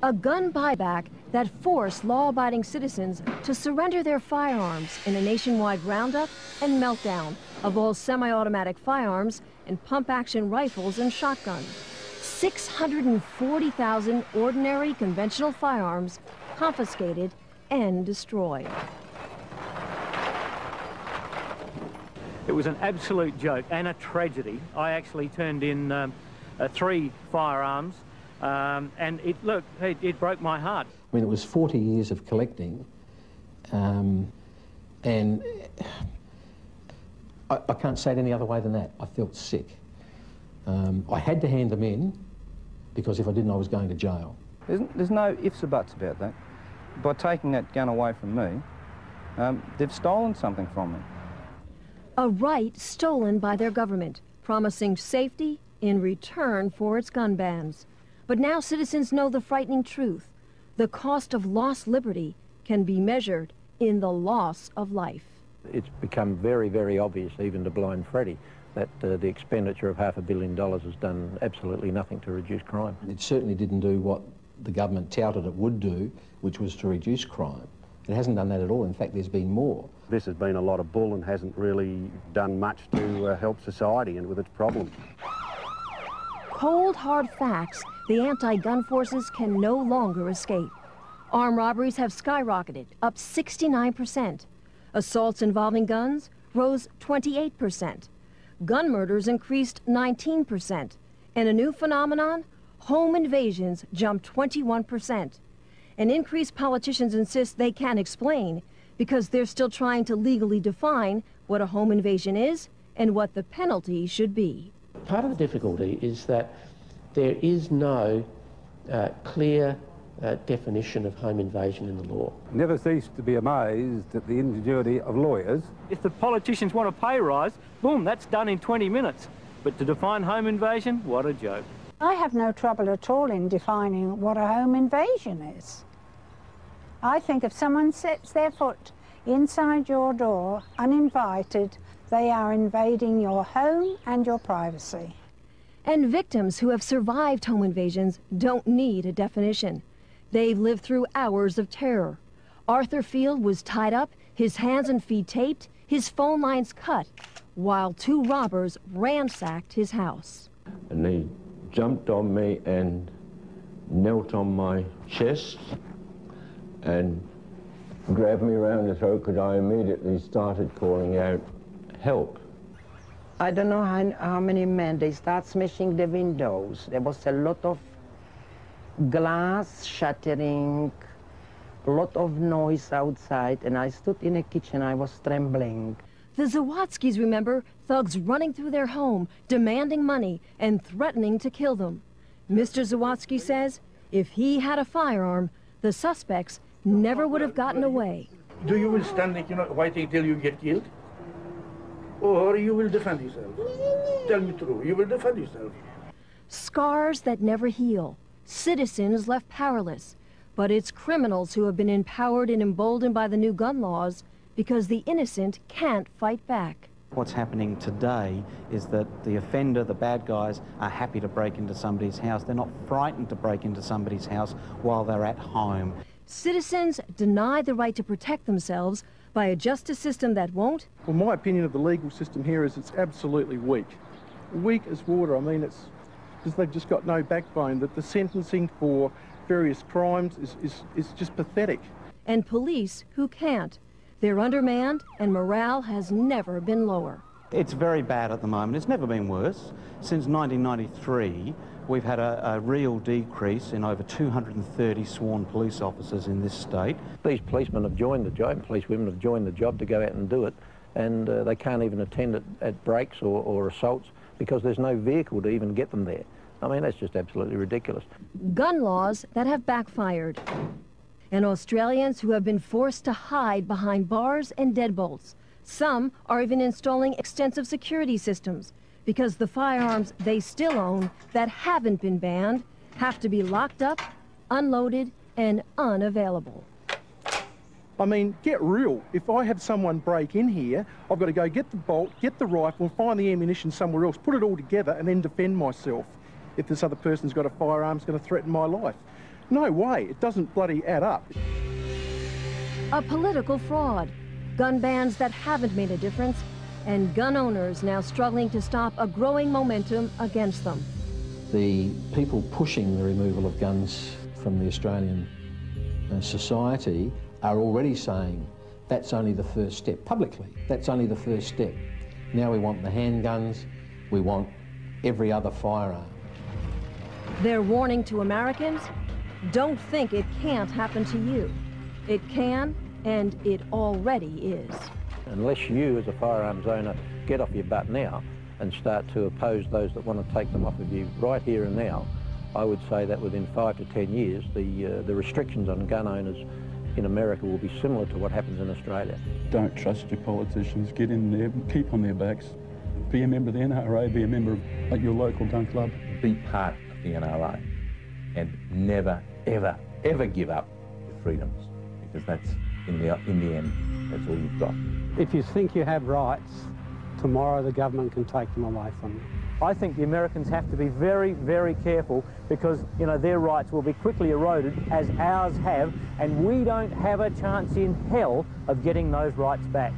A gun buyback that forced law-abiding citizens to surrender their firearms in a nationwide roundup and meltdown of all semi-automatic firearms and pump-action rifles and shotguns. 640,000 ordinary conventional firearms confiscated and destroyed. It was an absolute joke and a tragedy. I actually turned in 3 firearms, and it broke my heart. I mean, it was 40 years of collecting, and I can't say it any other way than that. I felt sick. I had to hand them in, because if I didn't, I was going to jail. There's no ifs or buts about that. By taking that gun away from me, they've stolen something from me. A right stolen by their government, promising safety in return for its gun bans. But now citizens know the frightening truth. The cost of lost liberty can be measured in the loss of life. It's become very, very obvious, even to Blind Freddy, that the expenditure of $500 million has done absolutely nothing to reduce crime. It certainly didn't do what the government touted it would do, which was to reduce crime. It hasn't done that at all. In fact, there's been more. This has been a lot of bull and hasn't really done much to help society and with its problems. Cold, hard facts the anti-gun forces can no longer escape. Armed robberies have skyrocketed, up 69%. Assaults involving guns rose 28%. Gun murders increased 19%. And a new phenomenon, home invasions jumped 21%. An increase politicians insist they can't explain because they're still trying to legally define what a home invasion is and what the penalty should be. Part of the difficulty is that there is no clear definition of home invasion in the law. Never cease to be amazed at the ingenuity of lawyers. If the politicians want a pay rise, boom, that's done in 20 minutes. But to define home invasion, what a joke. I have no trouble at all in defining what a home invasion is. I think if someone sets their foot inside your door uninvited, they are invading your home and your privacy. And victims who have survived home invasions don't need a definition. They've lived through hours of terror. Arthur Field was tied up, his hands and feet taped, his phone lines cut, while 2 robbers ransacked his house. And they jumped on me and knelt on my chest and grabbed me around the throat because I immediately started calling out, "Help." I don't know how many men, they start smashing the windows. There was a lot of glass shattering, a lot of noise outside, and I stood in the kitchen, I was trembling. The Zawadzkis remember thugs running through their home, demanding money and threatening to kill them. Mr. Zawadzki says if he had a firearm, the suspects never would have gotten away. Do you will stand, waiting till you get killed? Or you will defend yourself? Tell me true, you will defend yourself. Scars that never heal, citizens left powerless. But it's criminals who have been empowered and emboldened by the new gun laws because the innocent can't fight back. What's happening today is that the offender, the bad guys, are happy to break into somebody's house. They're not frightened to break into somebody's house while they're at home. Citizens deny the right to protect themselves by a justice system that won't. Well, my opinion of the legal system here is it's absolutely weak. Weak as water. I mean, it's because they've just got no backbone. That the sentencing for various crimes is just pathetic. And police who can't. They're undermanned and morale has never been lower. It's very bad at the moment. It's never been worse. Since 1993, we've had a real decrease in over 230 sworn police officers in this state. These policemen have joined the job, policewomen have joined the job to go out and do it, and they can't even attend at breaks or assaults because there's no vehicle to even get them there. I mean, that's just absolutely ridiculous. Gun laws that have backfired. And Australians who have been forced to hide behind bars and deadbolts. Some are even installing extensive security systems because the firearms they still own that haven't been banned have to be locked up, unloaded, and unavailable. I mean, get real. If I have someone break in here, I've got to go get the bolt, get the rifle, find the ammunition somewhere else, put it all together, and then defend myself if this other person's got a firearm that's going to threaten my life. No way, it doesn't bloody add up. A political fraud, gun bans that haven't made a difference, and gun owners now struggling to stop a growing momentum against them. The people pushing the removal of guns from the Australian society are already saying that's only the first step. Publicly, that's only the first step. Now we want the handguns, we want every other firearm. They're warning to Americans, don't think it can't happen to you. It can, and it already is. Unless you, as a firearms owner, get off your butt now and start to oppose those that want to take them off of you right here and now, I would say that within 5 to 10 years, the restrictions on gun owners in America will be similar to what happens in Australia. Don't trust your politicians. Get in there, keep on their backs. Be a member of the NRA, be a member of your local gun club. Be part of the NRA and never, ever, ever give up your freedoms, because that's, in the end, that's all you've got. If you think you have rights, tomorrow the government can take them away from you. I think the Americans have to be very, very careful, because, you know, their rights will be quickly eroded, as ours have, and we don't have a chance in hell of getting those rights back.